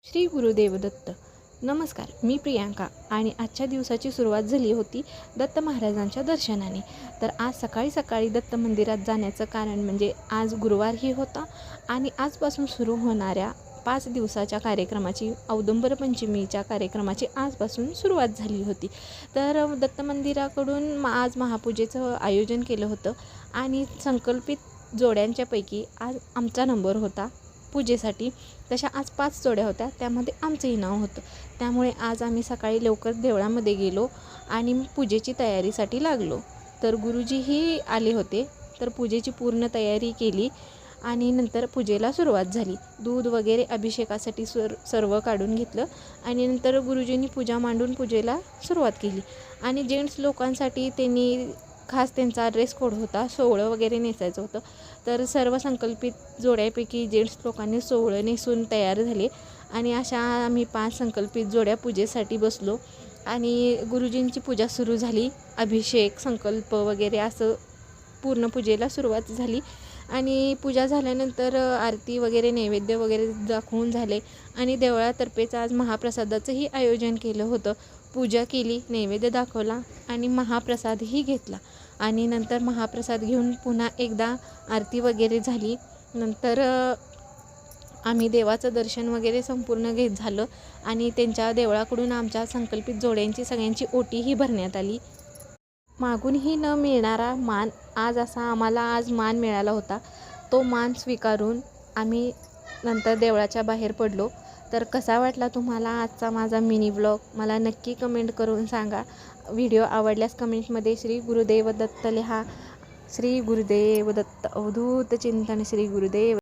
श्री गुरुदेव दत्त. नमस्कार, मी प्रियांका आणि आजच्या दिवसाची सुरुवात झाली होती दत्त महाराजांच्या दर्शनाने. तर आज सकाळी सकाळी दत्त मंदिरात जाण्याचं कारण म्हणजे आज गुरुवारही होता आणि आजपासून सुरू होणाऱ्या 5 दिवसाच्या कार्यक्रमाची औदुंबर पंचमीच्या कार्यक्रमाची आजपासून सुरुवात झाली होती. तर दत्त मंदिराकडून आज महापूजेचं आयोजन केलं होतं आणि संकल्पित जोड्यांच्यापैकी आज आमचा नंबर होता पूजेसाठी. तशा आज 5 जोड्या होत्या, त्यामध्ये आमचंही नाव होतं. त्यामुळे आज आम्ही सकाळी लवकर देवळामध्ये गेलो आणि पूजेची तयारीसाठी लागलो. तर गुरुजीही आले होते. तर पूजेची पूर्ण तयारी केली आणि नंतर पूजेला सुरुवात झाली. दूध वगैरे अभिषेकासाठी सर्व काढून घेतलं आणि नंतर गुरुजींनी पूजा मांडून पूजेला सुरुवात केली. आणि जेंट्स लोकांसाठी त्यांनी खास त्यांचा ड्रेस कोड होता, सोवळं वगैरे नेसायचं होतं. तर सर्व संकल्पित जोड्यापैकी जेंट्स लोकांनी सोवळं नेसून तयार झाले आणि अशा आम्ही 5 संकल्पित जोड्या पूजेसाठी बसलो आणि गुरुजींची पूजा सुरू झाली. अभिषेक, संकल्प वगैरे असं पूर्ण पूजेला सुरुवात झाली. आणि पूजा झाल्यानंतर आरती वगैरे नैवेद्य वगैरे दाखवून झाले आणि देवळातर्फेच आज महाप्रसादाचंही आयोजन केलं होतं. पूजा केली, नैवेद्य दाखवला आणि महाप्रसादही घेतला आणि नंतर महाप्रसाद घेऊन पुन्हा एकदा आरती वगैरे झाली. नंतर आम्ही देवाचं दर्शन वगैरे संपूर्ण घेत झालं आणि त्यांच्या देवळाकडून आमच्या संकल्पित जोड्यांची सगळ्यांची ओटीही भरण्यात आली. मागूनही न मिळणारा मान आज आम्हाला मान मिळाला होता. तो मान स्वीकारून आम्ही नंतर देवळाच्या बाहेर पडलो. तर कसा वाटला तुम्हाला आजचा माझा मिनी व्लॉग मला नक्की कमेंट करून सांगा. व्हिडिओ आवडल्यास कमेंटमध्ये श्री गुरुदेव दत्त लिहा. श्री गुरुदेव दत्त. अवधूत चिंतन. श्री गुरुदेव.